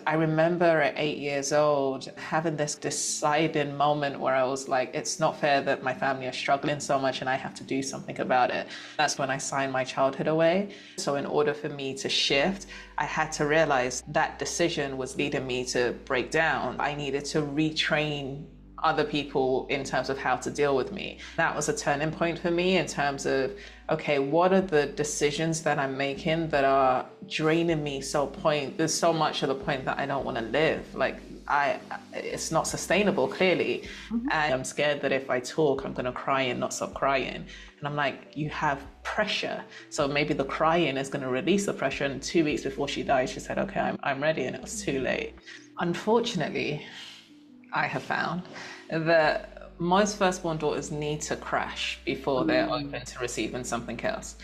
I remember at 8 years old having this deciding moment where I was like, it's not fair that my family are struggling so much and I have to do something about it. That's when I signed my childhood away. So in order for me to shift, I had to realize that decision was leading me to break down. I needed to retrain other people in terms of how to deal with me. That was a turning point for me in terms of, okay, what are the decisions that I'm making that are draining me there's so much to the point that I don't want to live. It's not sustainable, clearly. And I'm scared that if I talk, I'm going to cry and not stop crying. And I'm like, you have pressure. So maybe the crying is going to release the pressure. And 2 weeks before she died, she said, okay, I'm ready. And it was too late. Unfortunately, I have found that most firstborn daughters need to crash before they're open to receiving something else.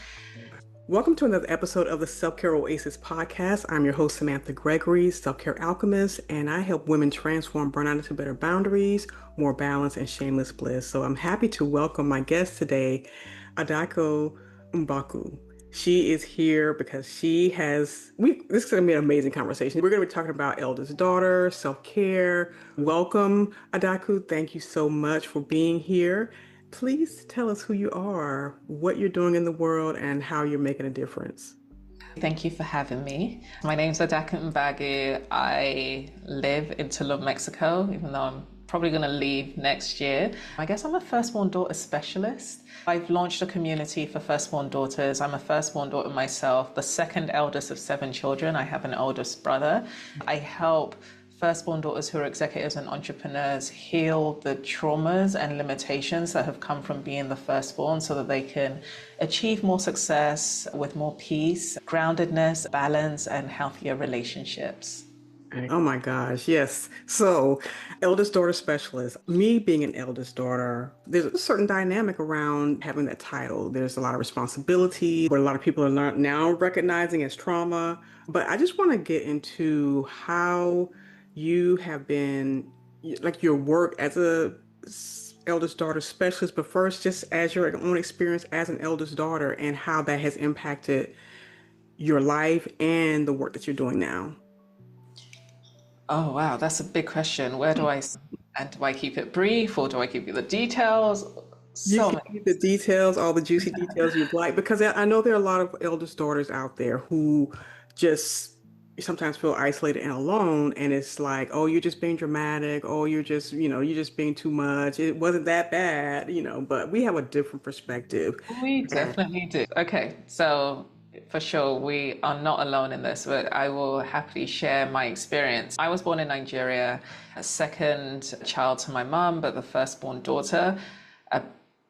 Welcome to another episode of the Self-Care Oasis podcast. I'm your host, Samantha Gregory, Self-Care Alchemist, and I help women transform burnout into better boundaries, more balance, and shameless bliss. So I'm happy to welcome my guest today, Adaku Mbagwu. She is here because this is going to be an amazing conversation. We're going to be talking about Eldest Daughter, self-care. Welcome, Adaku. Thank you so much for being here. Please tell us who you are, what you're doing in the world, and how you're making a difference. Thank you for having me. My name's Adaku Mbagwu. I live in Tulum, Mexico, even though I'm probably going to leave next year. I guess I'm a firstborn daughter specialist. I've launched a community for firstborn daughters. I'm a firstborn daughter myself, the second eldest of 7 children. I have an oldest brother. I help firstborn daughters who are executives and entrepreneurs heal the traumas and limitations that have come from being the firstborn so that they can achieve more success with more peace, groundedness, balance, and healthier relationships. Oh my gosh, yes. So, eldest daughter specialist. Me being an eldest daughter, there's a certain dynamic around having that title. There's a lot of responsibility, what a lot of people are now recognizing as trauma. But I just want to get into how you have been, like your work as a eldest daughter specialist, but first, just as your own experience as an eldest daughter and how that has impacted your life and the work that you're doing now. Oh, wow, that's a big question. And do I keep it brief or do I give you the details? You So can many. keep the details, all the juicy details you'd like, because I know there are a lot of eldest daughters out there who just sometimes feel isolated and alone. And it's like, oh, you're just being dramatic. Oh, you're just being too much. It wasn't that bad, but we have a different perspective. We And definitely do. Okay, so for sure, we are not alone in this, but I will happily share my experience. I was born in Nigeria, a second child to my mom, but the firstborn daughter.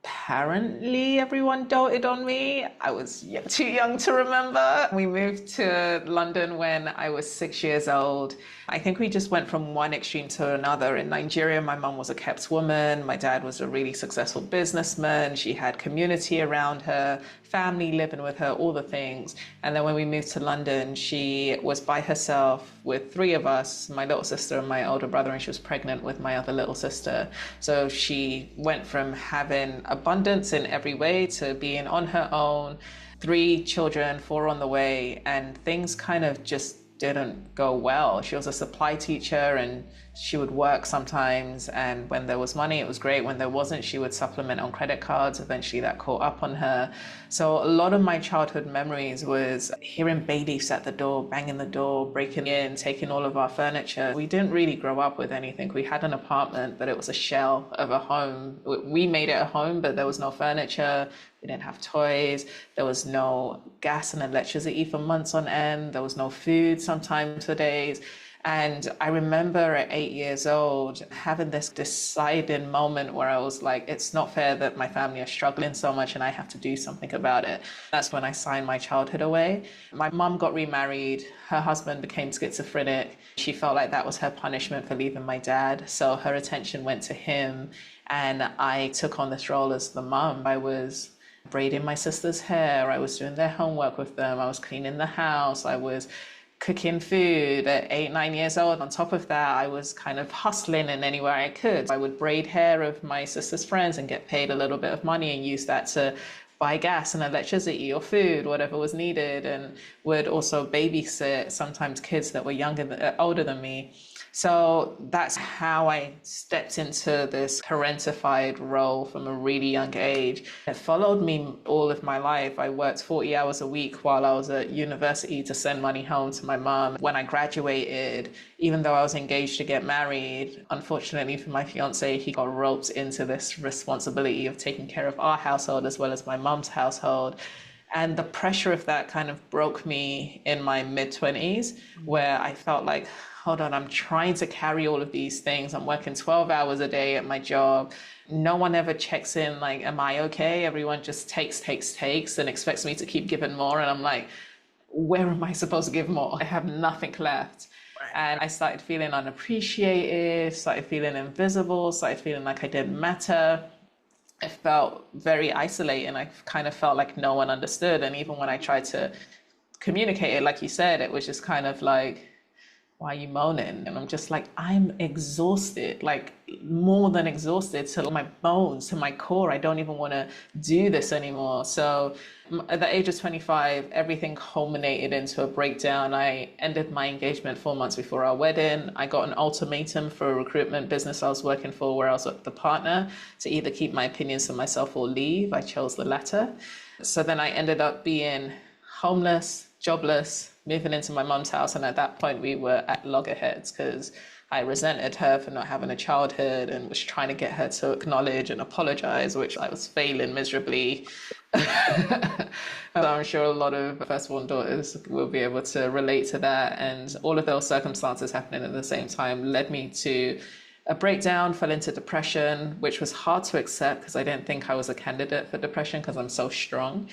Apparently, everyone doted on me. I was too young to remember. We moved to London when I was 6 years old. I think we just went from one extreme to another. In Nigeria, my mum was a kept woman. My dad was a really successful businessman. She had community around her, family living with her, all the things. And then when we moved to London, she was by herself with 3 of us, my little sister and my older brother, and she was pregnant with my other little sister. So she went from having abundance in every way to being on her own, 3 children, 4 on the way, and things kind of just didn't go well. She was a supply teacher and she would work sometimes, and when there was money it was great. When there wasn't, she would supplement on credit cards. Eventually that caught up on her. So a lot of my childhood memories was hearing bailiffs at the door, banging the door, breaking in, taking all of our furniture. We didn't really grow up with anything. We had an apartment, but it was a shell of a home. We made it a home, but there was no furniture. We didn't have toys. There was no gas and electricity for months on end. There was no food sometimes for days. And I remember at 8 years old having this deciding moment where I was like, it's not fair that my family are struggling so much and I have to do something about it. That's when I signed my childhood away. My mum got remarried. Her husband became schizophrenic. She felt like that was her punishment for leaving my dad. So her attention went to him. And I took on this role as the mum. I was braiding my sister's hair. I was doing their homework with them. I was cleaning the house. I was cooking food at 8, 9 years old. On top of that, I was kind of hustling in anywhere I could. I would braid hair of my sister's friends and get paid a little bit of money and use that to buy gas and electricity or food, whatever was needed, and would also babysit sometimes kids that were older than me. So that's how I stepped into this parentified role from a really young age. It followed me all of my life. I worked 40 hours a week while I was at university to send money home to my mom. When I graduated, even though I was engaged to get married, unfortunately for my fiance, he got roped into this responsibility of taking care of our household as well as my mom's household. And the pressure of that kind of broke me in my mid-20s, where I felt like, hold on, I'm trying to carry all of these things. I'm working 12 hours a day at my job. No one ever checks in, like, am I okay? Everyone just takes, and expects me to keep giving more. And I'm like, where am I supposed to give more? I have nothing left. And I started feeling unappreciated, started feeling invisible, started feeling like I didn't matter. I felt very isolated, and I kind of felt like no one understood. And even when I tried to communicate it, like you said, it was just kind of like, why are you moaning? And I'm just like, I'm exhausted, like more than exhausted to my bones, to my core. I don't even want to do this anymore. So at the age of 25, everything culminated into a breakdown. I ended my engagement 4 months before our wedding. I got an ultimatum for a recruitment business I was working for, where I was the partner, to either keep my opinions to myself or leave. I chose the latter. So then I ended up being homeless, jobless, moving into my mum's house. And at that point, we were at loggerheads because I resented her for not having a childhood and was trying to get her to acknowledge and apologize, which I was failing miserably. I'm sure a lot of firstborn daughters will be able to relate to that. And all of those circumstances happening at the same time led me to a breakdown, fell into depression, which was hard to accept because I didn't think I was a candidate for depression because I'm so strong.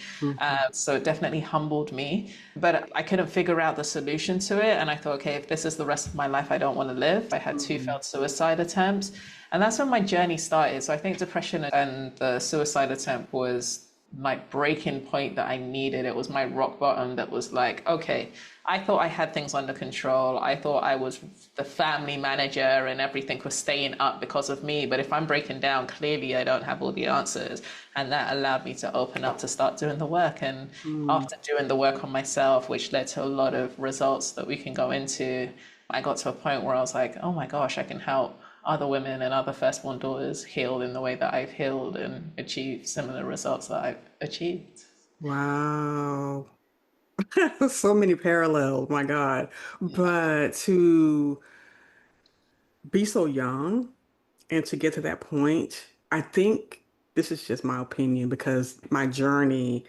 So it definitely humbled me, but I couldn't figure out the solution to it. And I thought, okay, if this is the rest of my life, I don't want to live. I had 2 failed suicide attempts. And that's when my journey started. So I think depression and the suicide attempt was my breaking point that I needed. It was my rock bottom that was like, okay, I thought I had things under control. I thought I was the family manager and everything was staying up because of me. But if I'm breaking down, clearly I don't have all the answers. And that allowed me to open up to start doing the work. And after doing the work on myself, which led to a lot of results that we can go into, I got to a point where I was like, oh my gosh, I can help other women and other firstborn daughters heal in the way that I've healed and achieve similar results that I've achieved. Wow. So many parallels, my God. But to be so young and to get to that point, I think this is just my opinion because my journey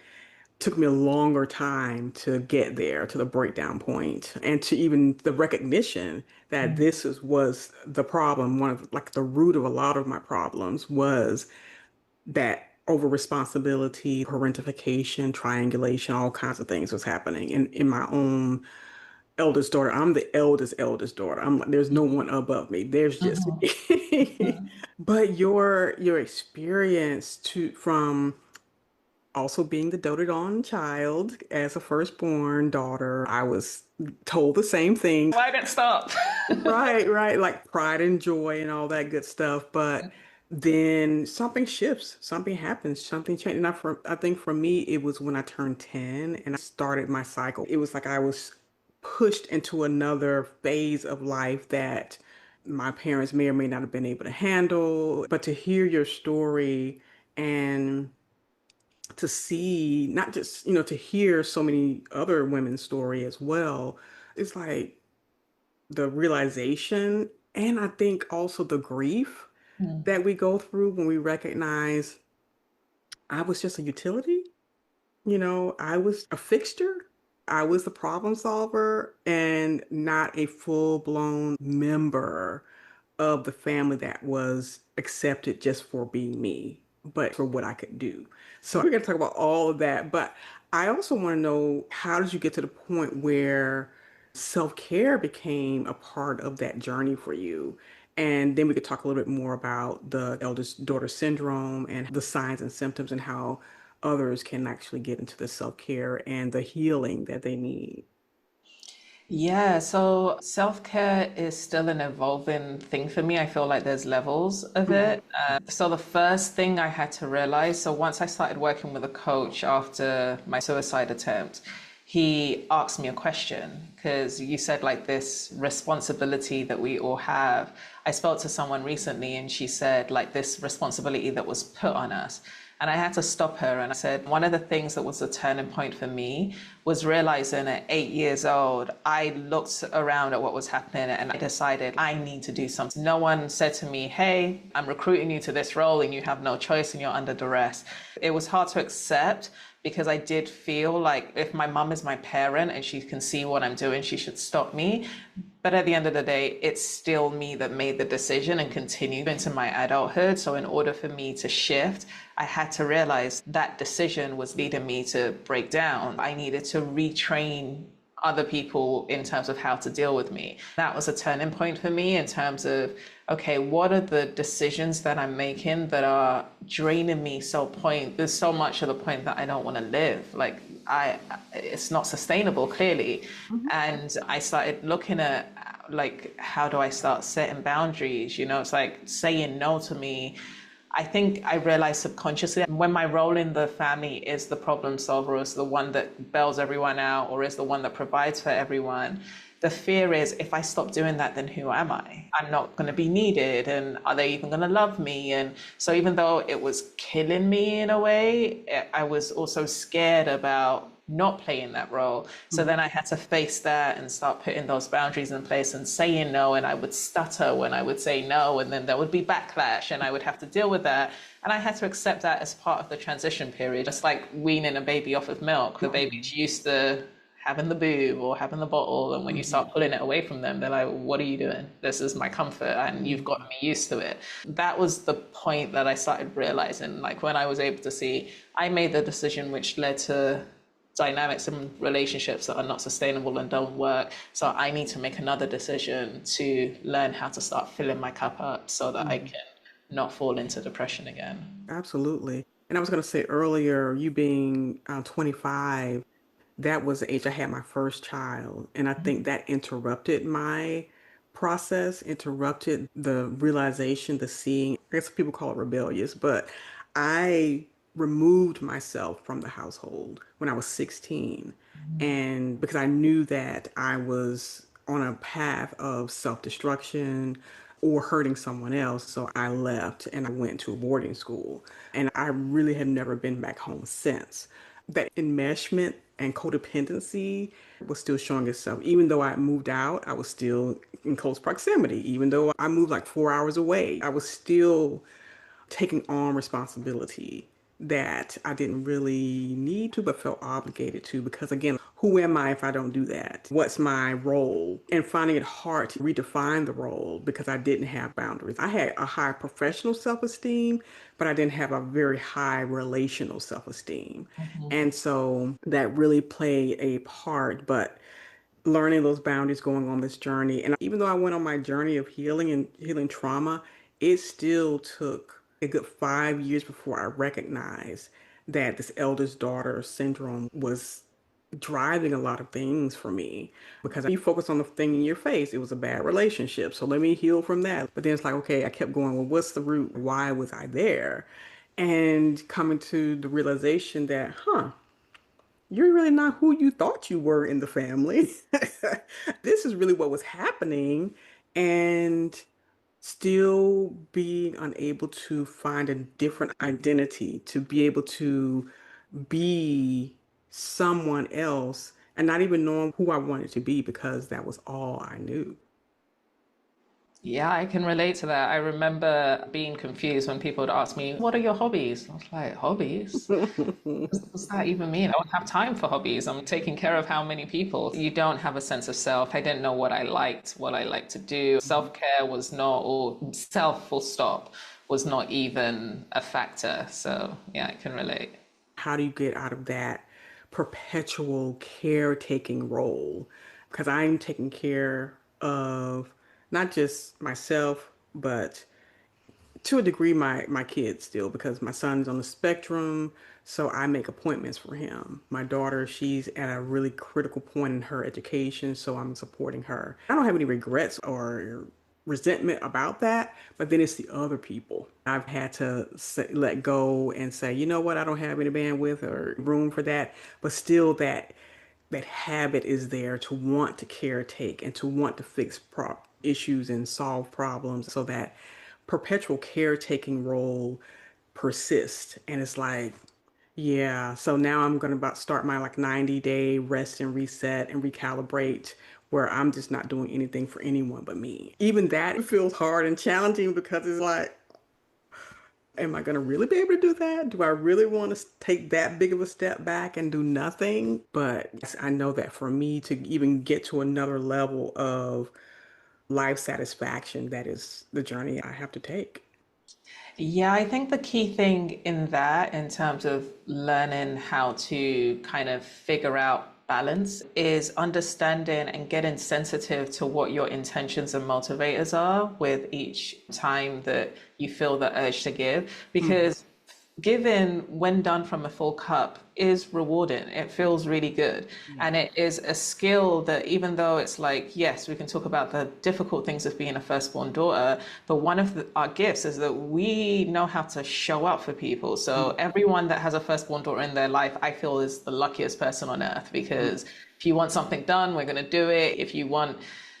took me a longer time to get there to the breakdown point and to even the recognition that was the problem. One of like the root of a lot of my problems was that over responsibility, parentification, triangulation, all kinds of things was happening in my own eldest daughter. I'm the eldest daughter. I'm like, there's no one above me. There's just Mhm. me. But your experience to from also being the doted on child as a firstborn daughter, I was told the same thing. Why did it stop? Right, right, like pride and joy and all that good stuff. But then something shifts, something happens, something changes. And I think for me, it was when I turned 10 and I started my cycle. It was like I was pushed into another phase of life that my parents may or may not have been able to handle. But to hear your story and to see, not just, to hear so many other women's story as well, it's like the realization and I think also the grief Mm. that we go through when we recognize I was just a utility. I was a fixture. I was the problem solver and not a full-blown member of the family that was accepted just for being me, but for what I could do. So we're going to talk about all of that. But I also want to know, how did you get to the point where self-care became a part of that journey for you? And then we could talk a little bit more about the eldest daughter syndrome and the signs and symptoms and how others can actually get into the self-care and the healing that they need. Yeah, so self-care is still an evolving thing for me. I feel like there's levels of Mhm. it. So the first thing I had to realize, so once I started working with a coach after my suicide attempt, he asked me a question because you said like this responsibility that we all have. I spoke to someone recently and she said like this responsibility that was put on us. And I had to stop her and I said, one of the things that was a turning point for me was realizing at 8 years old, I looked around at what was happening and I decided I need to do something. No one said to me, hey, I'm recruiting you to this role and you have no choice and you're under duress. It was hard to accept because I did feel like if my mum is my parent and she can see what I'm doing, she should stop me. But at the end of the day, it's still me that made the decision and continued into my adulthood. So, in order for me to shift, I had to realize that decision was leading me to break down. I needed to retrain other people in terms of how to deal with me. That was a turning point for me in terms of, okay, what are the decisions that I'm making that are draining me there's so much of the point that I don't want to live. Like it's not sustainable clearly. Mhm. And I started looking at like, how do I start setting boundaries? It's like saying no to me. I think I realized subconsciously when my role in the family is the problem solver, or is the one that bails everyone out, or is the one that provides for everyone. The fear is if I stop doing that, then who am I? I'm not going to be needed. And are they even going to love me? And so, even though it was killing me in a way, I was also scared about not playing that role. So Mhm. then I had to face that and start putting those boundaries in place and saying no. And I would stutter when I would say no. And then there would be backlash and I would have to deal with that. And I had to accept that as part of the transition period, just like weaning a baby off of milk. The baby's used to having the boob or having the bottle. And when you Mhm. start pulling it away from them, they're like, what are you doing? This is my comfort. And you've gotten me used to it. That was the point that I started realizing, like when I was able to see, I made the decision which led to dynamics and relationships that are not sustainable and don't work. So I need to make another decision to learn how to start filling my cup up so that I Mhm. can not fall into depression again. Absolutely. And I was going to say earlier, you being 25, that was the age I had my first child. And I think that interrupted my process, interrupted the realization, the seeing. I guess people call it rebellious, but I removed myself from the household when I was 16. And because I knew that I was on a path of self-destruction or hurting someone else. So I left and I went to a boarding school. And I really have never been back home since. That enmeshment and codependency was still showing itself. Even though I moved out, I was still in close proximity. Even though I moved like 4 hours away, I was still taking on responsibility that I didn't really need to, but felt obligated to. Because again, who am I if I don't do that? What's my role? And finding it hard to redefine the role because I didn't have boundaries. I had a high professional self esteem, but I didn't have a very high relational self esteem. And so that really played a part. But learning those boundaries, going on this journey. And even though I went on my journey of healing and healing trauma, it still took a good 5 years before I recognized that this eldest daughter syndrome was driving a lot of things for me because you focus on the thing in your face. It was a bad relationship. So let me heal from that. But then it's like, okay, I kept going, well, what's the root? Why was I there? And coming to the realization that, you're really not who you thought you were in the family. This is really what was happening. And still being unable to find a different identity, to be able to be someone else and not even knowing who I wanted to be because that was all I knew. Yeah, I can relate to that. I remember being confused when people would ask me, what are your hobbies? I was like, hobbies? What's that even mean? I don't have time for hobbies. I'm taking care of how many people? You don't have a sense of self. I didn't know what I liked to do. Self-care was not, or self full stop, was not even a factor. So yeah, I can relate. How do you get out of that perpetual caretaking role? Because I'm taking care of not just myself, but To a degree, my kids still, because my son's on the spectrum, so I make appointments for him. My daughter, she's at a really critical point in her education, so I'm supporting her. I don't have any regrets or resentment about that, but then it's the other people. I've had to let go and say, you know what, I don't have any bandwidth or room for that, but still that habit is there to want to caretake and to want to fix issues and solve problems, so that perpetual caretaking role persists. And it's like, yeah, so now I'm going to about start my like 90-day rest and reset and recalibrate, where I'm just not doing anything for anyone but me. Even that feels hard and challenging, because it's like, am I going to really be able to do that? Do I really want to take that big of a step back and do nothing? But I know that for me to even get to another level of life satisfaction, that is the journey I have to take. Yeah, I think the key thing in that, in terms of learning how to kind of figure out balance, is understanding and getting sensitive to what your intentions and motivators are with each time that you feel the urge to give. Because giving, when done from a full cup, is rewarding. It feels really good. Yeah. And it is a skill that, even though it's like, yes, we can talk about the difficult things of being a firstborn daughter, but one of our gifts is that we know how to show up for people. So everyone that has a firstborn daughter in their life, I feel, is the luckiest person on earth, because if you want something done, we're going to do it. If you want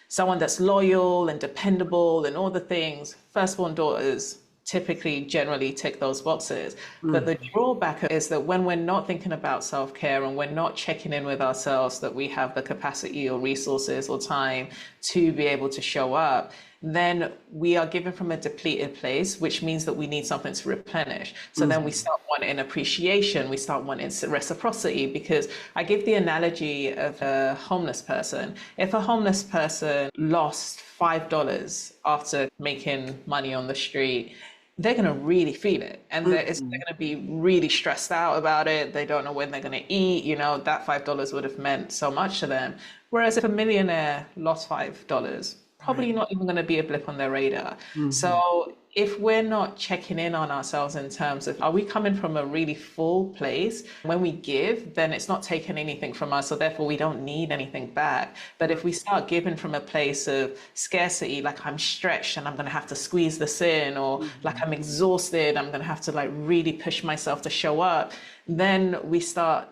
someone that's loyal and dependable and all the things, firstborn daughters typically generally tick those boxes. But the drawback is that when we're not thinking about self-care and we're not checking in with ourselves that we have the capacity or resources or time to be able to show up, then we are given from a depleted place, which means that we need something to replenish. So then we start wanting appreciation, we start wanting reciprocity, because I give the analogy of a homeless person. If a homeless person lost $5 after making money on the street, they're going to really feel it, and they're going to be really stressed out about it. They don't know when they're going to eat. That $5 would have meant so much to them. Whereas if a millionaire lost $5, probably Right. not even going to be a blip on their radar. Hmm. So if we're not checking in on ourselves in terms of, are we coming from a really full place? When we give, then it's not taking anything from us, so therefore we don't need anything back. But if we start giving from a place of scarcity, like I'm stretched and I'm going to have to squeeze this in, or like I'm exhausted, I'm going to have to like really push myself to show up, then we start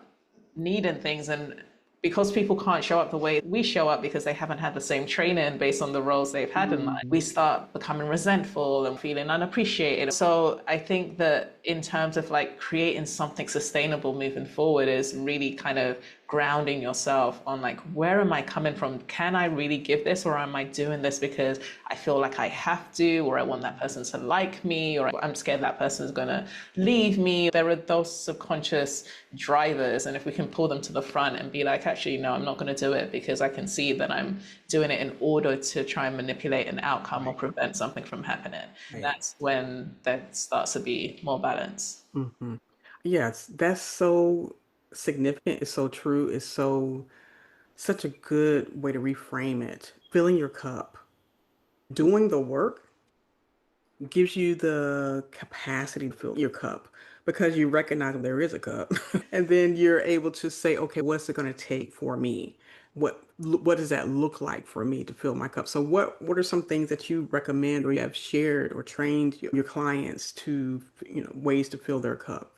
needing things. And because people can't show up the way we show up because they haven't had the same training based on the roles they've had in life, we start becoming resentful and feeling unappreciated. So I think that in terms of like creating something sustainable moving forward is really kind of grounding yourself on like, where am I coming from? Can I really give this, or am I doing this because I feel like I have to, or I want that person to like me, or I'm scared that person is going to leave me? There are those subconscious drivers, and if we can pull them to the front and be like, actually, no, I'm not going to do it because I can see that I'm doing it in order to try and manipulate an outcome or prevent something from happening. Right. That's when there starts to be more balance. Hmm. Yes, that's so significant. It's so true. It's such a good way to reframe it. Filling your cup, doing the work gives you the capacity to fill your cup, because you recognize there is a cup. And then you're able to say, okay, what's it going to take for me? What does that look like for me to fill my cup? So what are some things that you recommend, or you have shared or trained your clients to, ways to fill their cup?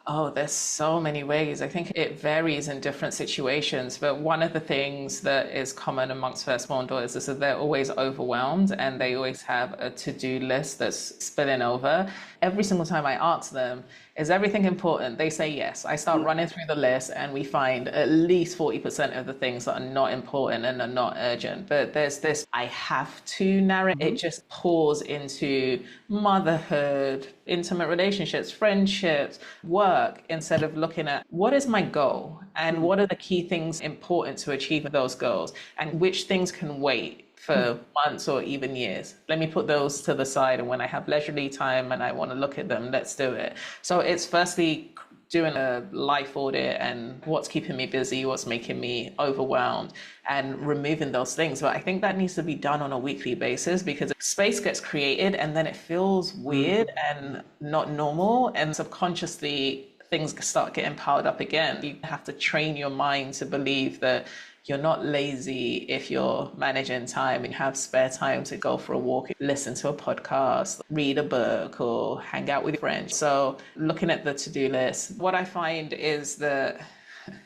Oh, there's so many ways. I think it varies in different situations, but one of the things that is common amongst firstborn daughters is that they're always overwhelmed and they always have a to-do list that's spilling over. Every single time I ask them, is everything important? They say yes. I start running through the list and we find at least 40% of the things that are not important and are not urgent. But there's this I have to narrative. It just pours into motherhood, intimate relationships, friendships, work, instead of looking at what is my goal and what are the key things important to achieve those goals, and which things can wait for months or even years. Let me put those to the side, and when I have leisurely time and I want to look at them, let's do it. So it's firstly doing a life audit and what's keeping me busy, what's making me overwhelmed, and removing those things. But I think that needs to be done on a weekly basis because space gets created and then it feels weird and not normal. And subconsciously, things start getting piled up again. You have to train your mind to believe that you're not lazy if you're managing time and have spare time to go for a walk, listen to a podcast, read a book, or hang out with friends. So looking at the to-do list, what I find is that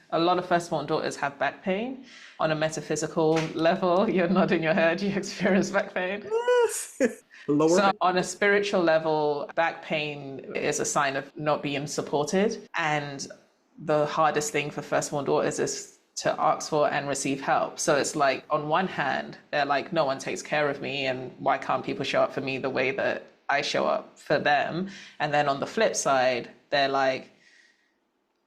a lot of firstborn daughters have back pain. On a metaphysical level, you're nodding your head, you experience back pain. Yes. Lower So back. on a spiritual level, back pain is a sign of not being supported. And the hardest thing for firstborn daughters is to ask for and receive help. So it's like, on one hand, they're like, no one takes care of me, and why can't people show up for me the way that I show up for them? And then on the flip side, they're like,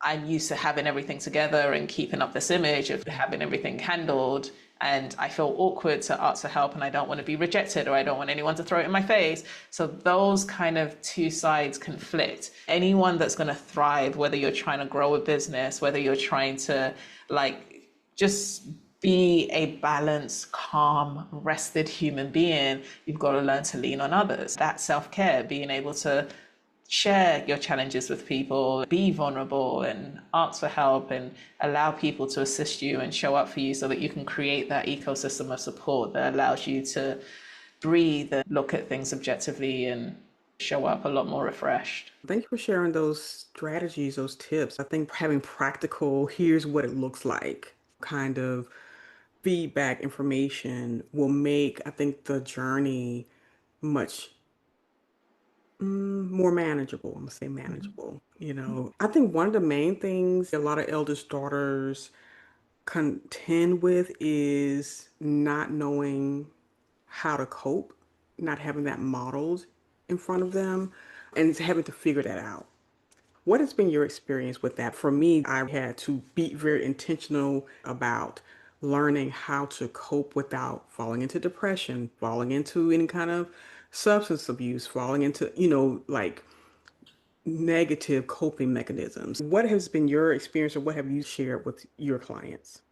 I'm used to having everything together and keeping up this image of having everything handled, and I feel awkward to ask for help, and I don't want to be rejected, or I don't want anyone to throw it in my face. So those kind of two sides conflict. Anyone that's going to thrive, whether you're trying to grow a business, whether you're trying to just be a balanced, calm, rested human being, you've got to learn to lean on others. That self-care, being able to share your challenges with people, be vulnerable and ask for help and allow people to assist you and show up for you so that you can create that ecosystem of support that allows you to breathe and look at things objectively and show up a lot more refreshed. Thank you for sharing those strategies, those tips. I think having practical, here's what it looks like, kind of feedback information will make, I think, the journey much more manageable. I'm gonna say manageable. I think one of the main things a lot of eldest daughters contend with is not knowing how to cope, not having that modeled in front of them, and having to figure that out. What has been your experience with that? For me, I had to be very intentional about learning how to cope without falling into depression, falling into any kind of substance abuse, falling into, like negative coping mechanisms. What has been your experience or what have you shared with your clients?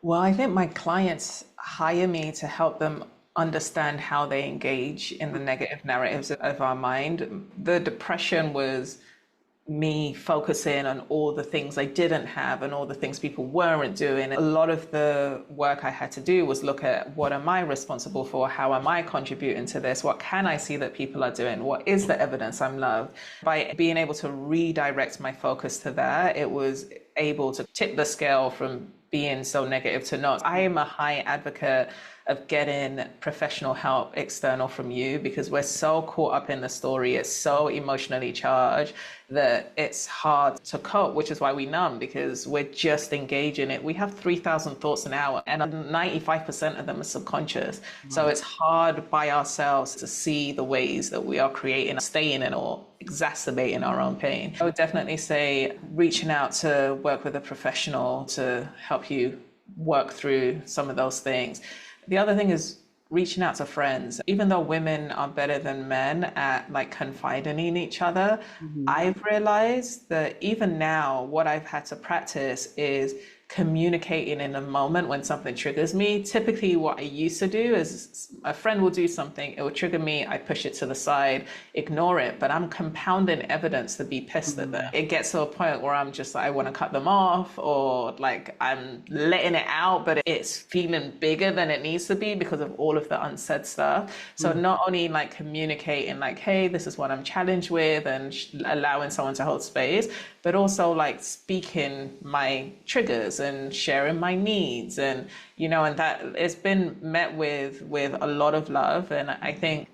Well, I think my clients hire me to help them understand how they engage in the negative narratives of our mind. The depression was me focusing on all the things I didn't have and all the things people weren't doing. A lot of the work I had to do was look at, what am I responsible for? How am I contributing to this? What can I see that people are doing? What is the evidence I'm loved? By being able to redirect my focus to that, it was able to tip the scale from being so negative to not. I am a high advocate of getting professional help external from you because we're so caught up in the story. It's so emotionally charged that it's hard to cope, which is why we numb, because we're just engaging it. We have 3,000 thoughts an hour and 95% of them are subconscious. So it's hard by ourselves to see the ways that we are creating, staying in or exacerbating our own pain. I would definitely say reaching out to work with a professional to help you work through some of those things. The other thing is reaching out to friends. Even though women are better than men at confiding in each other, I've realized that even now, what I've had to practice is communicating in a moment when something triggers me. Typically what I used to do is a friend will do something, it will trigger me, I push it to the side, ignore it, but I'm compounding evidence to be pissed at them. It gets to a point where I'm just I want to cut them off, or I'm letting it out, but it's feeling bigger than it needs to be because of all of the unsaid stuff. So not only communicating hey, this is what I'm challenged with, and allowing someone to hold space, but also speaking my triggers and sharing my needs, and and that it's been met with a lot of love. And I think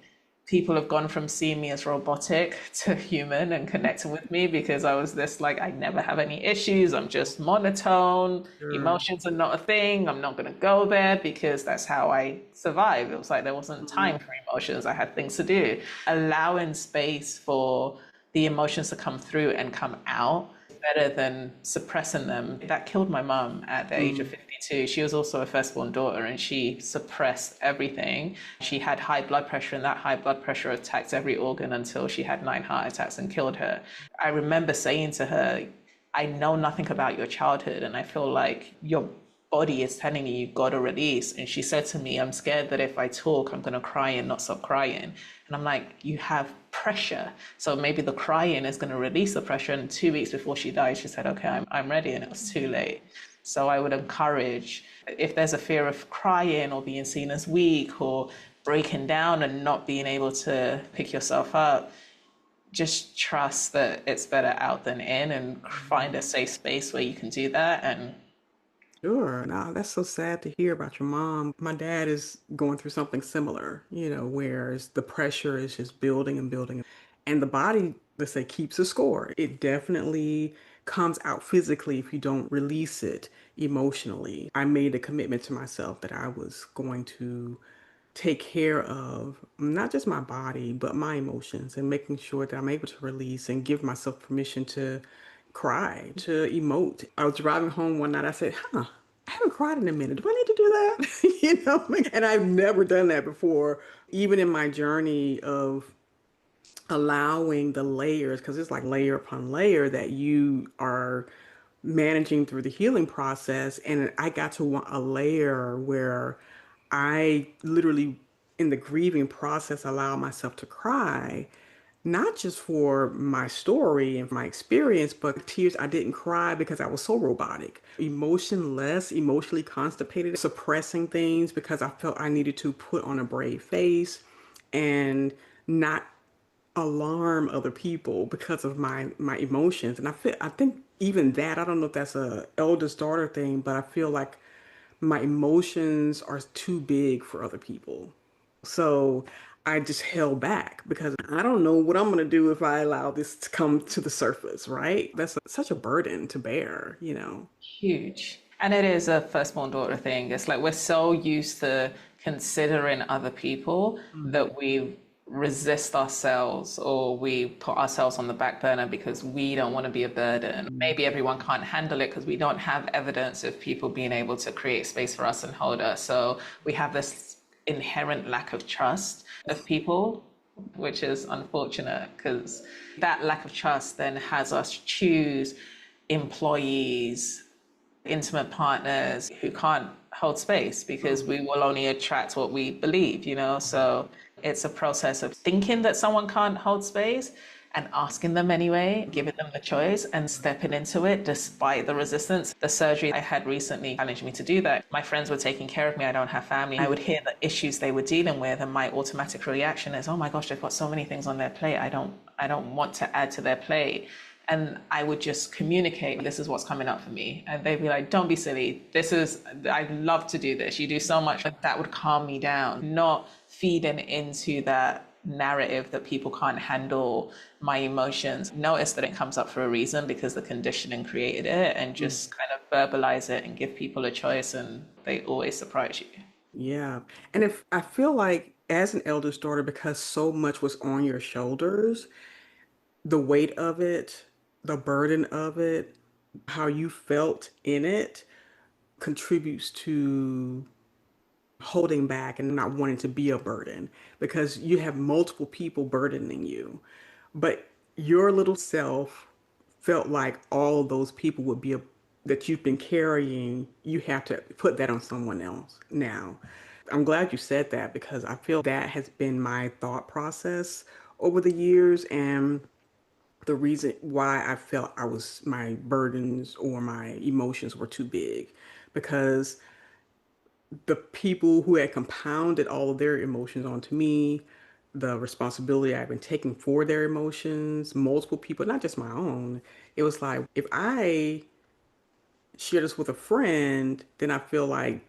people have gone from seeing me as robotic to human and connecting with me, because I was this I never have any issues, I'm just monotone, emotions are not a thing, I'm not going to go there because that's how I survive. It was there wasn't time for emotions, I had things to do. Allowing space for the emotions to come through and come out better than suppressing them. That killed my mom at the age of 59. too. She was also a firstborn daughter and she suppressed everything. She had high blood pressure and that high blood pressure attacked every organ until she had 9 heart attacks and killed her. I remember saying to her, I know nothing about your childhood and I feel like your body is telling you you've got to release. And she said to me, I'm scared that if I talk, I'm going to cry and not stop crying. And I'm like, you have pressure. So maybe the crying is going to release the pressure. And 2 weeks before she died, she said, okay, I'm ready. And it was too late. So I would encourage, if there's a fear of crying or being seen as weak or breaking down and not being able to pick yourself up, just trust that it's better out than in and find a safe space where you can do that. And Sure. Now, that's so sad to hear about your mom. My dad is going through something similar, where the pressure is just building and building. And the body, let's say, keeps a score. It definitely comes out physically if you don't release it emotionally. I made a commitment to myself that I was going to take care of not just my body, but my emotions and making sure that I'm able to release and give myself permission to cry, to emote. I was driving home one night. I said, I haven't cried in a minute. Do I need to do that? And I've never done that before, even in my journey of allowing the layers, because it's like layer upon layer that you are managing through the healing process. And I got to a layer where I literally, in the grieving process, allow myself to cry, not just for my story and my experience, but tears I didn't cry because I was so robotic, emotionless, emotionally constipated, suppressing things because I felt I needed to put on a brave face and not alarm other people because of my emotions. And I think even that, I don't know if that's a eldest daughter thing, but I feel like my emotions are too big for other people. So I just held back because I don't know what I'm going to do if I allow this to come to the surface, right? That's such a burden to bear. huge. And it is a firstborn daughter thing. It's like we're so used to considering other people that we resist ourselves or we put ourselves on the back burner because we don't want to be a burden. Maybe everyone can't handle it because we don't have evidence of people being able to create space for us and hold us. So we have this inherent lack of trust of people, which is unfortunate because that lack of trust then has us choose employees, intimate partners who can't hold space because we will only attract what we believe. So it's a process of thinking that someone can't hold space and asking them anyway, giving them the choice and stepping into it despite the resistance. The surgery I had recently challenged me to do that. My friends were taking care of me. I don't have family. I would hear the issues they were dealing with and my automatic reaction is, oh my gosh, they've got so many things on their plate. I don't want to add to their plate. And I would just communicate, this is what's coming up for me. And they'd be like, don't be silly. I love to do this. You do so much. That would calm me down, not feeding into that narrative that people can't handle my emotions. Notice that it comes up for a reason because the conditioning created it and just kind of verbalize it and give people a choice and they always surprise you. Yeah. And if I feel like as an eldest daughter, because so much was on your shoulders, the weight of it, the burden of it, how you felt in it contributes to holding back and not wanting to be a burden because you have multiple people burdening you. But your little self felt like all of those people would be that you've been carrying, you have to put that on someone else now. I'm glad you said that because I feel that has been my thought process over the years and the reason why I felt my burdens or my emotions were too big because the people who had compounded all of their emotions onto me, the responsibility I've been taking for their emotions, multiple people, not just my own, it was like if I share this with a friend, then I feel like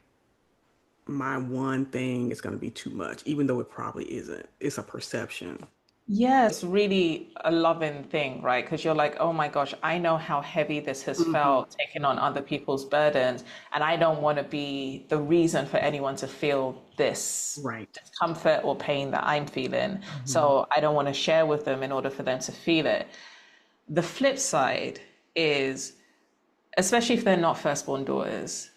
my one thing is going to be too much, even though it probably isn't. It's a perception. Yeah, it's really a loving thing, right? Because you're like, oh my gosh, I know how heavy this has Hmm. felt taking on other people's burdens. And I don't want to be the reason for anyone to feel this Right. discomfort or pain that I'm feeling. Hmm. So I don't want to share with them in order for them to feel it. The flip side is, especially if they're not firstborn daughters,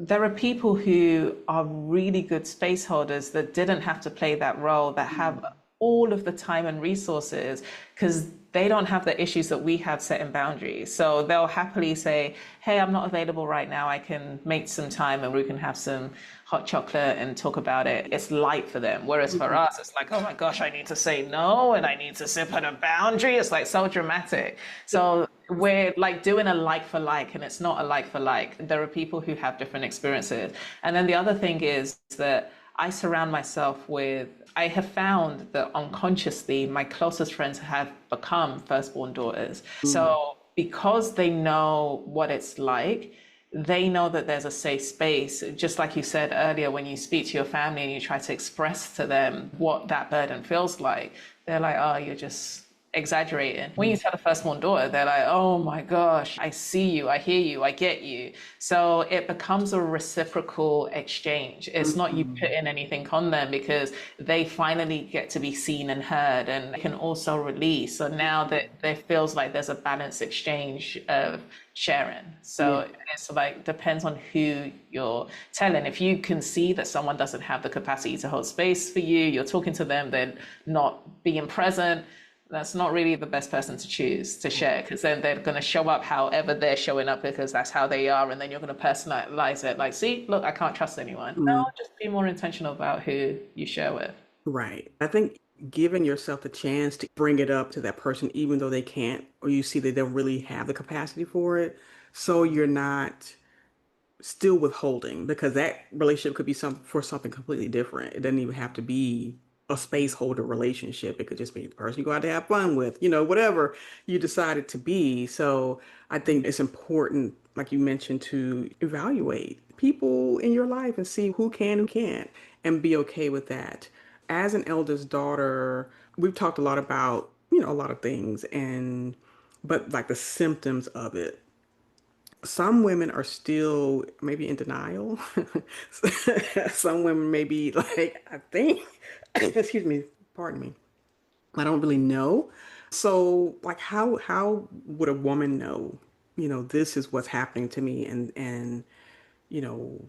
there are people who are really good space holders that didn't have to play that role, that have all of the time and resources because they don't have the issues that we have setting boundaries. So they'll happily say, hey, I'm not available right now. I can make some time and we can have some hot chocolate and talk about it. It's light for them. Whereas for us, it's like, oh my gosh, I need to say no and I need to put a boundary. It's like so dramatic. So we're like doing a like for like, and it's not a like for like. There are people who have different experiences. And then the other thing is that I surround myself with, I have found that unconsciously, my closest friends have become firstborn daughters. So because they know what it's like, they know that there's a safe space. Just like you said earlier, when you speak to your family and you try to express to them what that burden feels like, they're like, oh, you're just exaggerating. When you tell a firstborn daughter, they're like, oh my gosh, I see you, I hear you, I get you. So it becomes a reciprocal exchange. It's not you putting anything on them because they finally get to be seen and heard and can also release. So now that there feels like there's a balanced exchange of sharing. So it's like, depends on who you're telling. If you can see that someone doesn't have the capacity to hold space for you, you're talking to them, they're not being present, that's not really the best person to choose to share, because then they're going to show up however they're showing up because that's how they are. And then you're going to personalize it like, see, look, I can't trust anyone. No, just be more intentional about who you share with. Right. I think giving yourself the chance to bring it up to that person, even though they can't, or you see they don't really have the capacity for it. So you're not still withholding, because that relationship could be for something completely different. It doesn't even have to be a space holder relationship. It could just be the person you go out to have fun with, whatever you decide it to be. So I think it's important, like you mentioned, to evaluate people in your life and see who can, who can't, and be okay with that. As an eldest daughter, we've talked a lot about, a lot of things, but like the symptoms of it. Some women are still maybe in denial. Some women may be like, I think, excuse me, pardon me, I don't really know. So like how would a woman know, this is what's happening to me, and you know,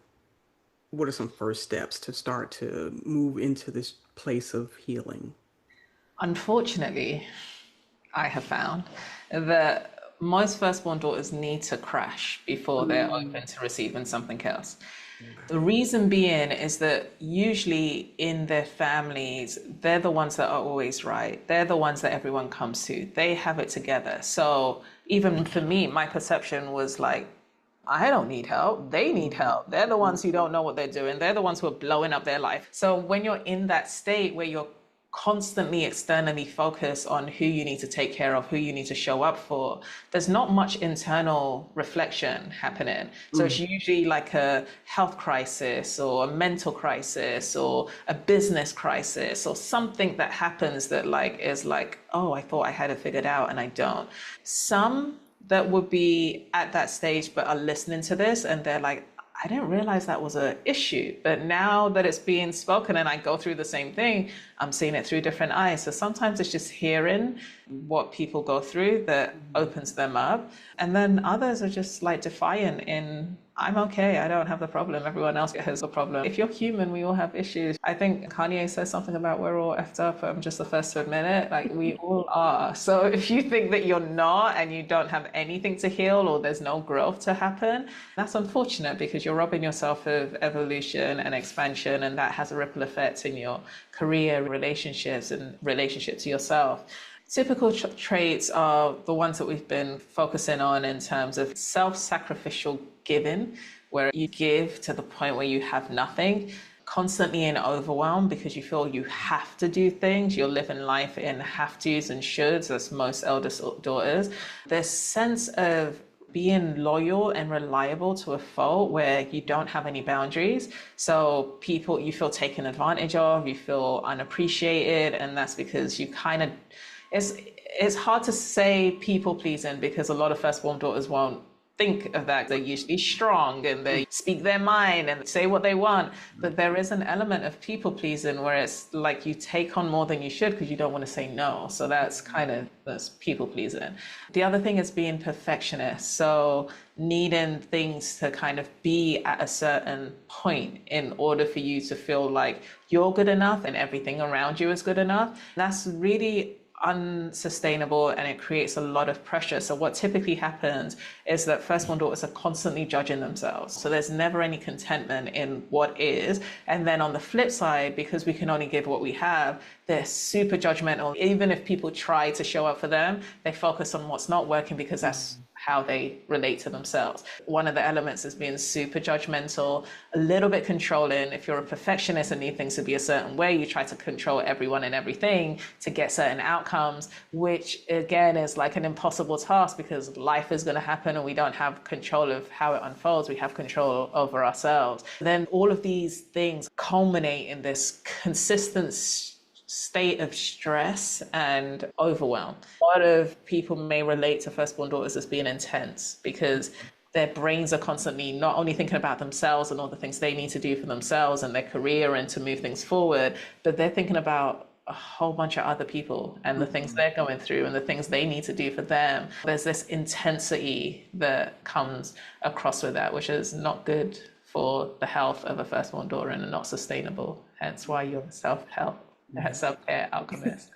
what are some first steps to start to move into this place of healing? Unfortunately, I have found that most firstborn daughters need to crash before they're open to receiving something else. The reason being is that usually in their families, they're the ones that are always right. They're the ones that everyone comes to. They have it together. So even for me, my perception was like, I don't need help. They need help. They're the ones who don't know what they're doing. They're the ones who are blowing up their life. So when you're in that state where you're constantly externally focused on who you need to take care of, who you need to show up for, there's not much internal reflection happening. So it's usually like a health crisis or a mental crisis or a business crisis or something that happens that like is like, oh, I thought I had it figured out and I don't. Some that would be at that stage but are listening to this and they're like, I didn't realize that was an issue, but now that it's being spoken and I go through the same thing, I'm seeing it through different eyes. So sometimes it's just hearing what people go through that opens them up. And then others are just like defiant in, I'm okay, I don't have the problem, everyone else has a problem. If you're human, we all have issues. I think Kanye says something about we're all effed up. I'm just the first to admit it. Like we all are. So if you think that you're not and you don't have anything to heal or there's no growth to happen, that's unfortunate because you're robbing yourself of evolution and expansion, and that has a ripple effect in your career, relationships, and relationship to yourself. Typical traits are the ones that we've been focusing on in terms of self-sacrificial giving, where you give to the point where you have nothing, constantly in overwhelm because you feel you have to do things. You're living life in have-tos and shoulds, as most eldest daughters. This sense of being loyal and reliable to a fault where you don't have any boundaries. So you feel taken advantage of, you feel unappreciated, and that's because you kind of, it's hard to say people pleasing because a lot of firstborn daughters won't think of that. They're usually strong and they speak their mind and say what they want. But there is an element of people pleasing where it's like you take on more than you should because you don't want to say no. So that's people pleasing. The other thing is being perfectionist. So needing things to kind of be at a certain point in order for you to feel like you're good enough and everything around you is good enough. That's really unsustainable and it creates a lot of pressure. So what typically happens is that firstborn daughters are constantly judging themselves. So there's never any contentment in what is. And then on the flip side, because we can only give what we have, they're super judgmental. Even if people try to show up for them, they focus on what's not working because that's how they relate to themselves. One of the elements is being super judgmental, a little bit controlling. If you're a perfectionist and need things to be a certain way, you try to control everyone and everything to get certain outcomes, which again is like an impossible task because life is going to happen and we don't have control of how it unfolds. We have control over ourselves. Then all of these things culminate in this consistent state of stress and overwhelm. A lot of people may relate to firstborn daughters as being intense because their brains are constantly not only thinking about themselves and all the things they need to do for themselves and their career and to move things forward, but they're thinking about a whole bunch of other people and the things they're going through and the things they need to do for them. There's this intensity that comes across with that, which is not good for the health of a firstborn daughter and not sustainable. Hence why you're self-care alchemist.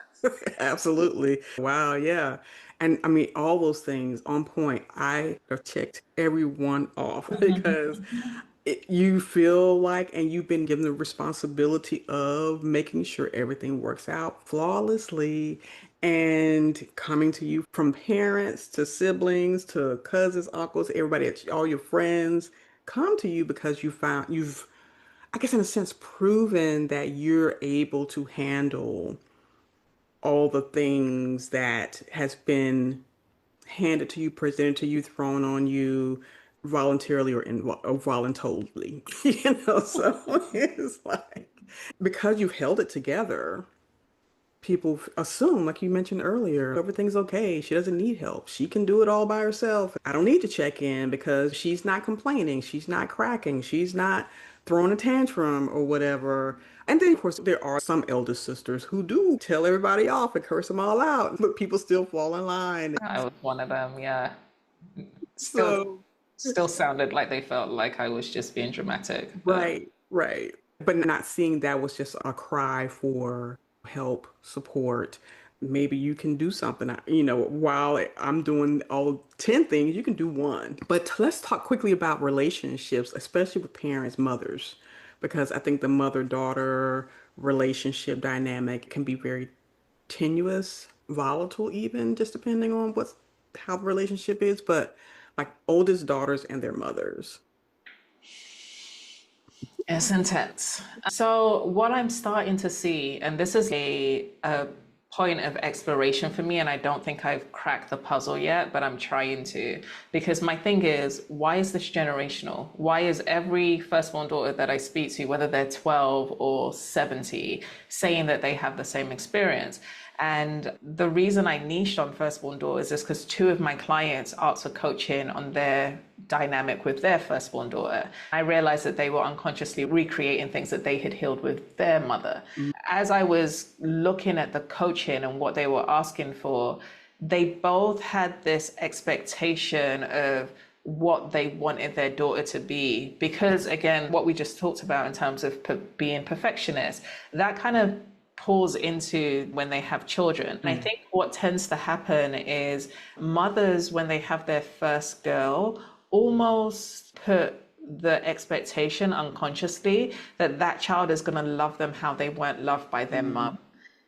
Absolutely. Wow. Yeah. And I mean, all those things on point. I have checked every one off because you feel like, and you've been given the responsibility of making sure everything works out flawlessly and coming to you from parents to siblings to cousins, uncles, everybody, all your friends come to you because you've, I guess, in a sense, proven that you're able to handle all the things that has been handed to you, presented to you, thrown on you voluntarily or voluntarily, so it's like because you've held it together, people assume, like you mentioned earlier, everything's okay. She doesn't need help. She can do it all by herself. I don't need to check in because she's not complaining. She's not cracking. She's not throwing a tantrum or whatever. And then, of course, there are some eldest sisters who do tell everybody off and curse them all out, but people still fall in line. I was one of them, yeah. Still, So, still sounded like they felt like I was just being dramatic. But right, right. But not seeing that was just a cry for help, support. Maybe you can do something. While I'm doing all 10 things, you can do one. But let's talk quickly about relationships, especially with parents, mothers, because I think the mother-daughter relationship dynamic can be very tenuous, volatile, even just depending on how the relationship is. But like oldest daughters and their mothers. it's intense. So what I'm starting to see, and this is a point of exploration for me, and I don't think I've cracked the puzzle yet, but I'm trying to, because my thing is, why is this generational? Why is every firstborn daughter that I speak to, whether they're 12 or 70, saying that they have the same experience? And the reason I niched on firstborn daughters is because two of my clients asked for coaching on their dynamic with their firstborn daughter. I realized that they were unconsciously recreating things that they had healed with their mother. As I was looking at the coaching and what they were asking for, they both had this expectation of what they wanted their daughter to be. Because again, what we just talked about in terms of being perfectionist, that kind of pulls into when they have children. And I think what tends to happen is mothers, when they have their first girl, almost put the expectation unconsciously that that child is going to love them how they weren't loved by their mom.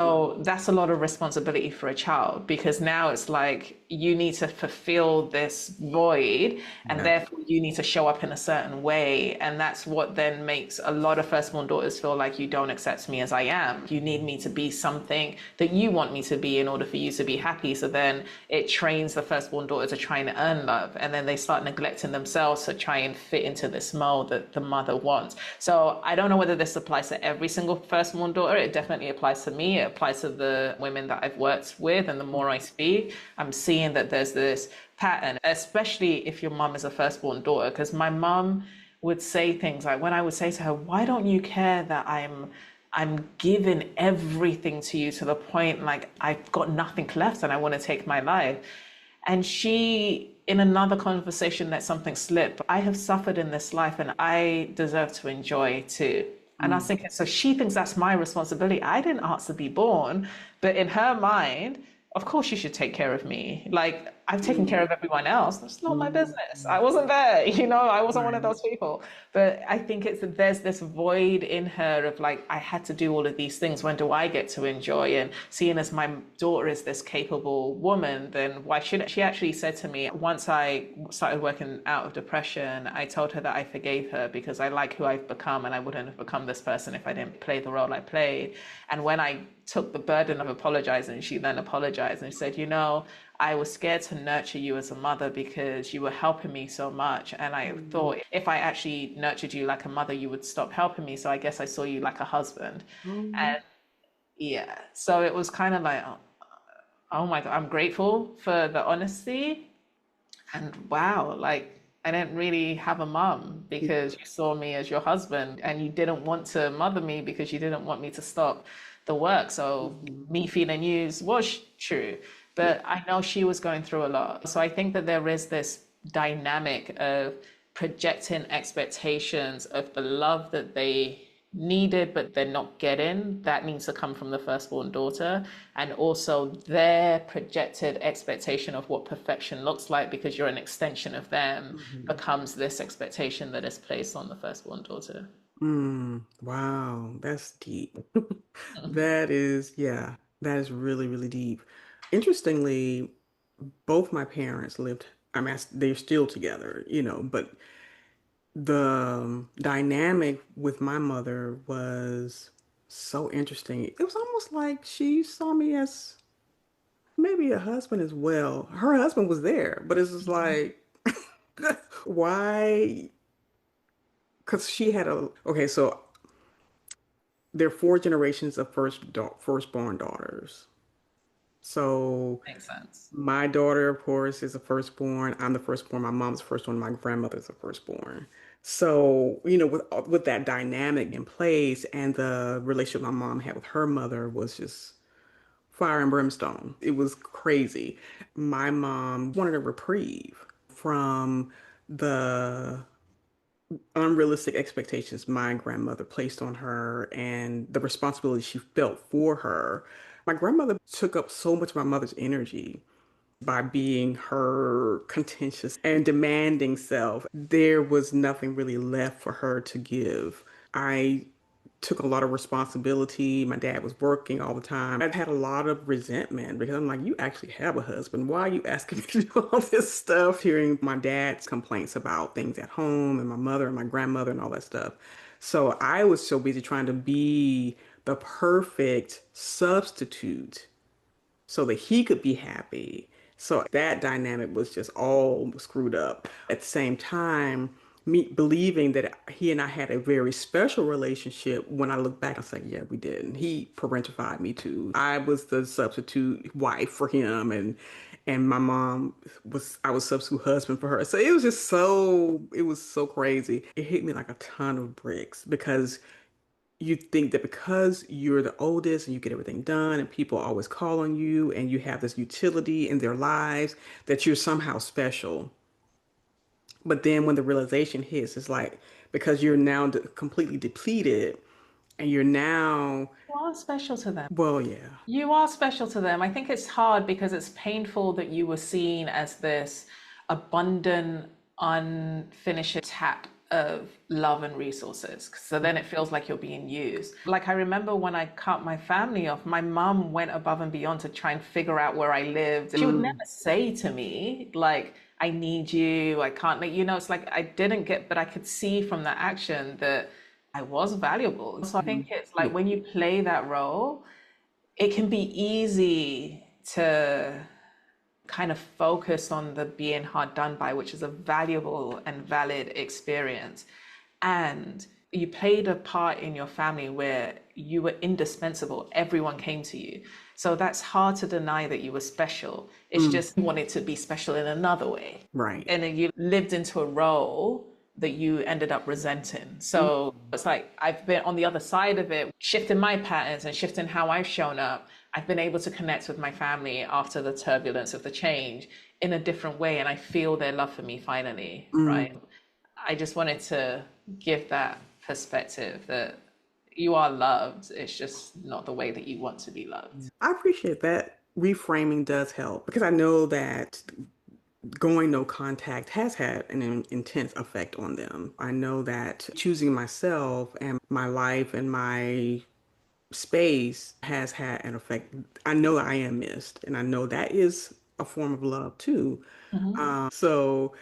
So that's a lot of responsibility for a child, because now it's like you need to fulfill this void, and therefore you need to show up in a certain way. And that's what then makes a lot of firstborn daughters feel like you don't accept me as I am. You need me to be something that you want me to be in order for you to be happy. So then it trains the firstborn daughter to try and earn love. And then they start neglecting themselves to try and fit into this mold that the mother wants. So I don't know whether this applies to every single firstborn daughter. It definitely applies to me. It applies to the women that I've worked with, and the more I speak, I'm seeing that there's this pattern, especially if your mum is a firstborn daughter. Because my mum would say things like, when I would say to her, why don't you care that I'm giving everything to you to the point like I've got nothing left and I want to take my life. And she, in another conversation, let something slip. I have suffered in this life and I deserve to enjoy too. And I was thinking, so she thinks that's my responsibility. I didn't ask to be born, but in her mind, of course you should take care of me. Like I've taken care of everyone else. That's not my business. I wasn't there, I wasn't one of those people. But I think there's this void in her of like, I had to do all of these things. When do I get to enjoy? And seeing as my daughter is this capable woman, then why shouldn't she? Actually said to me, once I started working out of depression, I told her that I forgave her because I like who I've become and I wouldn't have become this person if I didn't play the role I played. And when I took the burden of apologizing, she then apologized and said, I was scared to nurture you as a mother because you were helping me so much. And I thought if I actually nurtured you like a mother, you would stop helping me. So I guess I saw you like a husband. And yeah, so it was kind of like, oh my God, I'm grateful for the honesty. And wow, like I didn't really have a mom because you saw me as your husband and you didn't want to mother me because you didn't want me to stop the work. So me feeling used was true, but I know she was going through a lot. So I think that there is this dynamic of projecting expectations of the love that they needed but they're not getting, that needs to come from the firstborn daughter, and also their projected expectation of what perfection looks like because you're an extension of them becomes this expectation that is placed on the firstborn daughter. Wow, that's deep. That is really, really deep. Interestingly, both my parents lived, they're still together, but the dynamic with my mother was so interesting. It was almost like she saw me as maybe a husband as well. Her husband was there, but it's just like, why? Because she had okay, so there are four generations of firstborn daughters. So Makes sense. my daughter, of course, is a firstborn. I'm the firstborn. My mom's the firstborn. My grandmother's a firstborn. So, with that dynamic in place and the relationship my mom had with her mother was just fire and brimstone. It was crazy. My mom wanted a reprieve from the unrealistic expectations my grandmother placed on her and the responsibility she felt for her. My grandmother took up so much of my mother's energy by being her contentious and demanding self. There was nothing really left for her to give. I took a lot of responsibility. My dad was working all the time. I had a lot of resentment because I'm like, you actually have a husband. Why are you asking me to do all this stuff? Hearing my dad's complaints about things at home and my mother and my grandmother and all that stuff. So I was so busy trying to be the perfect substitute so that he could be happy. So that dynamic was just all screwed up. At the same time, me believing that he and I had a very special relationship, when I look back, I was like, yeah, we did. And he parentified me too. I was the substitute wife for him, and my mom I was substitute husband for her. So it was so crazy. It hit me like a ton of bricks because you think that because you're the oldest and you get everything done and people always call on you and you have this utility in their lives, that you're somehow special. But then when the realization hits, it's like because you're now completely depleted and you're now, You are special to them. well, yeah. You are special to them. I think it's hard because it's painful that you were seen as this abundant, unfinished tap of love and resources. So then it feels like you're being used. Like I remember when I cut my family off, my mom went above and beyond to try and figure out where I lived. She would never say to me, like, I need you, I can't let it's like I didn't get, but I could see from that action that I was valuable. So I think it's like when you play that role, it can be easy to kind of focus on the being hard done by, which is a valuable and valid experience. And you played a part in your family where you were indispensable. Everyone came to you. So that's hard to deny that you were special. It's just you wanted to be special in another way. Right. And then you lived into a role that you ended up resenting. Mm. So it's like I've been on the other side of it, shifting my patterns and shifting how I've shown up. I've been able to connect with my family after the turbulence of the change in a different way. And I feel their love for me finally, right? I just wanted to give that perspective that you are loved. It's just not the way that you want to be loved. I appreciate that. Reframing does help because I know that going no contact has had an intense effect on them. I know that choosing myself and my life and my space has had an effect. I know I am missed, and I know that is a form of love too. So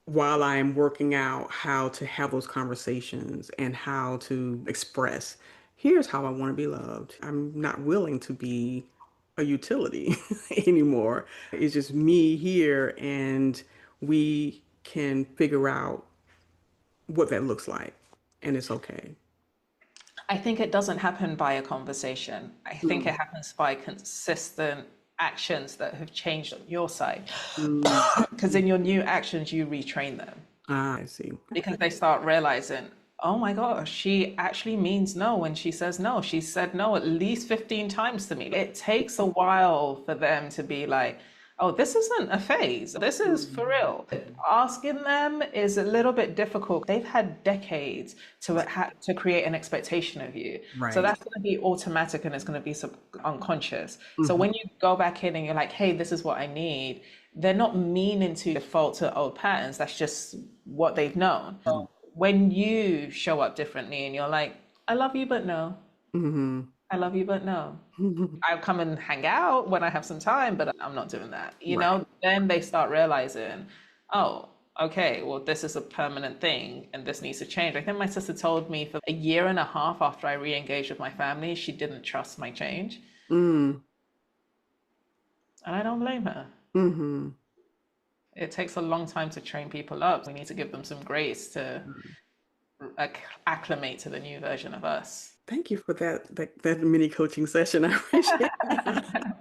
while I'm working out how to have those conversations and how to express, here's how I want to be loved. I'm not willing to be a utility anymore. It's just me here, and we can figure out what that looks like, and it's okay. I think it doesn't happen by a conversation. I think it happens by consistent actions that have changed on your side. Mm. Because in your new actions, you retrain them. Ah, I see. Because they start realizing, oh my gosh, she actually means no when she says no. She said no at least 15 times to me. It takes a while for them to be like, oh, this isn't a phase. This is for real. Asking them is a little bit difficult. They've had decades to create an expectation of you. So Right. that's going to be automatic and it's going to be unconscious. So Mhm. when you go back in and you're like, hey, this is what I need, they're not meaning to default to old patterns. That's just what they've known. So when you show up differently and you're like, I love you, but no. Mhm. I love you, but no. I'll come and hang out when I have some time, but I'm not doing that. Right. Then they start realizing, oh, okay, well, this is a permanent thing and this needs to change. I think my sister told me for a year and a half after I re-engaged with my family, she didn't trust my change. Mm. And I don't blame her. Mhm. It takes a long time to train people up. We need to give them some grace to acclimate to the new version of us. Thank you for that mini coaching session. I appreciate it.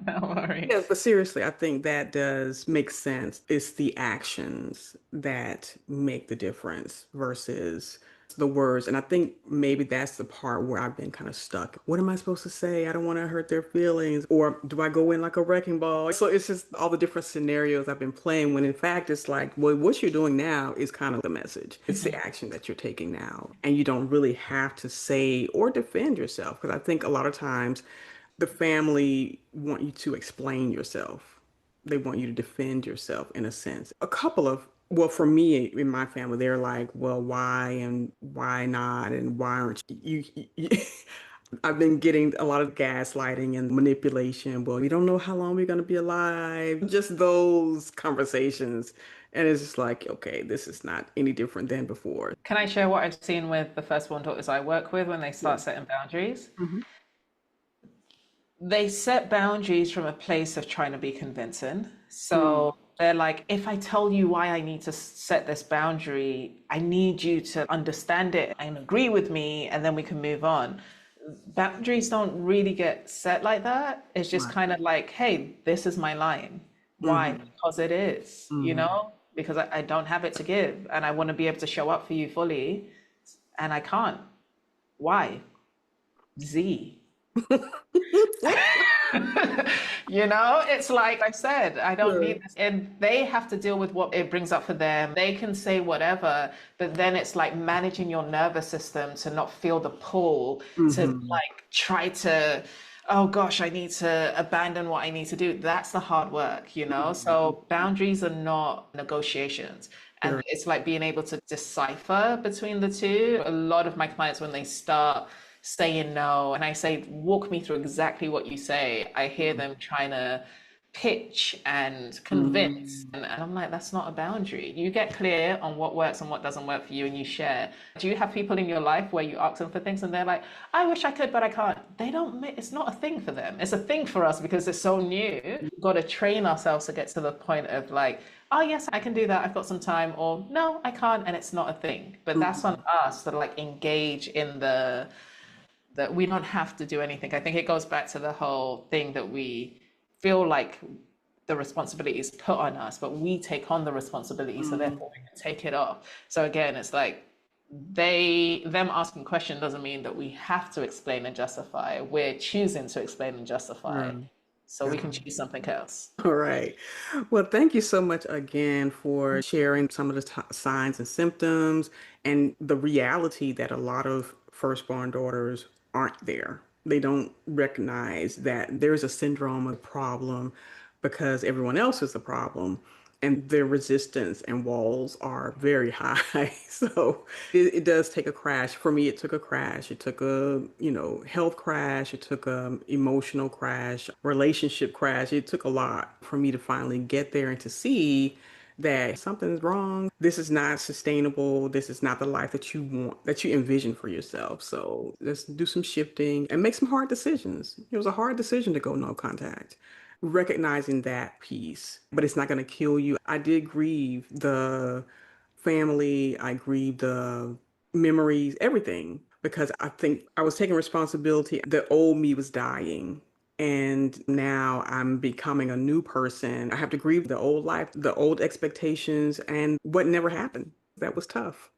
No Yeah, worries. but seriously, I think that does make sense. It's the actions that make the difference versus the words. And I think maybe that's the part where I've been kind of stuck. What am I supposed to say? I don't want to hurt their feelings. Or do I go in like a wrecking ball? So it's just all the different scenarios I've been playing when in fact it's like, well, what you're doing now is kind of the message. It's the action that you're taking now. And you don't really have to say or defend yourself. Because I think a lot of times the family want you to explain yourself. They want you to defend yourself in a sense. A couple of, well, for me in my family, they're like, well, why and why not and why aren't you I've been getting a lot of gaslighting and manipulation. Well, we don't know how long we're going to be alive. Just those conversations. And it's just like, okay, this is not any different than before. Can I share what I've seen with the firstborn daughters I work with when they Yeah. start setting boundaries? Hmm. They set boundaries from a place of trying to be convincing. So they're like, if I tell you why I need to set this boundary, I need you to understand it and agree with me, and then we can move on. Boundaries don't really get set like that. It's just Right. kind of like, hey, this is my line. Why? Hmm. Because it is, Hmm. because I don't have it to give and I want to be able to show up for you fully and I can't. Why? Z. It's like I said, I don't Sure. need this. And they have to deal with what it brings up for them. They can say whatever, but then it's like managing your nervous system to not feel the pull, to Hmm. like try to, oh gosh, I need to abandon what I need to do. That's the hard work. So boundaries are not negotiations. And Sure. it's like being able to decipher between the two. A lot of my clients, when they start saying no, and I say, walk me through exactly what you say, I hear them trying to pitch and convince. Mm. And I'm like, that's not a boundary. You get clear on what works and what doesn't work for you and you share. Do you have people in your life where you ask them for things and they're like, I wish I could, but I can't? They don't, it's not a thing for them. It's a thing for us because it's so new. We've got to train ourselves to get to the point of like, oh, yes, I can do that. I've got some time. Or no, I can't. And it's not a thing. But that's on us to like engage in that we don't have to do anything. I think it goes back to the whole thing that we feel like the responsibility is put on us, but we take on the responsibility, so therefore we can take it off. So again, it's like them asking question doesn't mean that we have to explain and justify. We're choosing to explain and justify, Right. so we can choose something else. All right. Well, thank you so much again for sharing some of the signs and symptoms and the reality that a lot of firstborn daughters aren't there. They don't recognize that there's a syndrome of problem because everyone else is the problem. And their resistance and walls are very high. So it does take a crash. For me, it took a crash. It took a, health crash. It took a emotional crash, relationship crash. It took a lot for me to finally get there and to see that something's wrong. This is not sustainable. This is not the life that you want, that you envision for yourself. So let's do some shifting and make some hard decisions. It was a hard decision to go no contact, recognizing that piece, but it's not going to kill you. I did grieve the family, I grieved the memories, everything, because I think I was taking responsibility. The old me was dying. And now I'm becoming a new person. I have to grieve the old life, the old expectations, and what never happened. That was tough.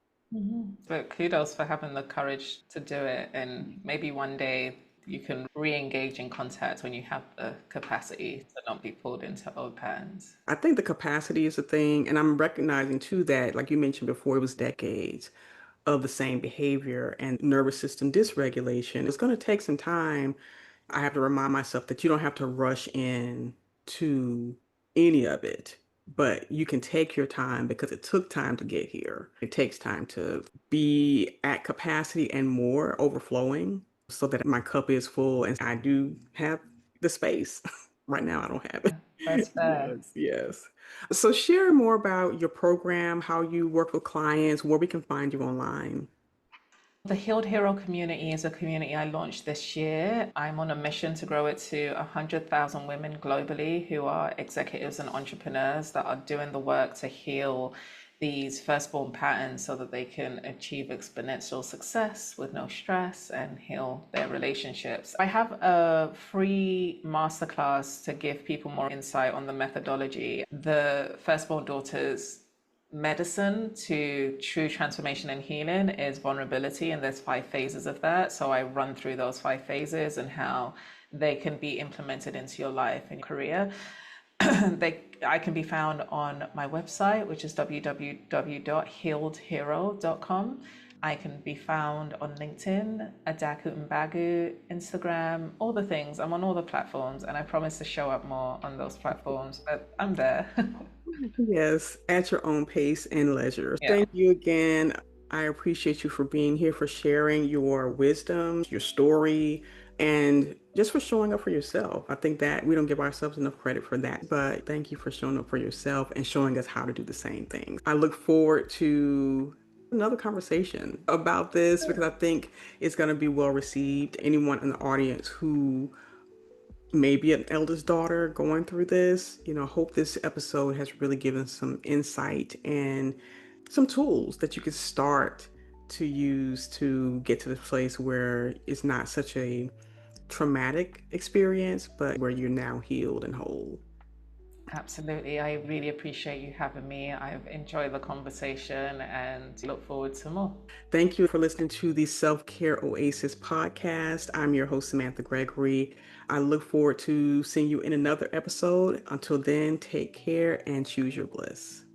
But kudos for having the courage to do it, and maybe one day you can re-engage in contact when you have the capacity to not be pulled into old patterns. I think the capacity is a thing. And I'm recognizing too that, like you mentioned before, it was decades of the same behavior and nervous system dysregulation. It's going to take some time. I have to remind myself that you don't have to rush in to any of it, but you can take your time because it took time to get here. It takes time to be at capacity and more overflowing so that my cup is full and I do have the space. Right now, I don't have it. That's fair. Yes, yes. So share more about your program, how you work with clients, where we can find you online. The Healed Hero community is a community I launched this year. I'm on a mission to grow it to 100,000 women globally who are executives and entrepreneurs that are doing the work to heal these firstborn patterns so that they can achieve exponential success with no stress and heal their relationships. I have a free masterclass to give people more insight on the methodology. The Firstborn Daughters medicine to true transformation and healing is vulnerability, and there's 5 phases of that. So I run through those 5 phases and how they can be implemented into your life and career. I can be found on my website, which is www.healedhero.com. I can be found on LinkedIn, Adaku Mbagwu, Instagram, all the things. I'm on all the platforms, and I promise to show up more on those platforms, but I'm there. Yes, at your own pace and leisure. Yeah. Thank you again. I appreciate you for being here, for sharing your wisdom, your story, and just for showing up for yourself. I think that we don't give ourselves enough credit for that, but thank you for showing up for yourself and showing us how to do the same thing. I look forward to another conversation about this because I think it's going to be well received. Anyone in the audience who maybe an eldest daughter going through this, hope this episode has really given some insight and some tools that you can start to use to get to the place where it's not such a traumatic experience, but where you're now healed and whole. Absolutely. I really appreciate you having me. I've enjoyed the conversation and look forward to more. Thank you for listening to the Self Care Oasis podcast. I'm your host, Samantha Gregory. I look forward to seeing you in another episode. Until then, take care and choose your bliss.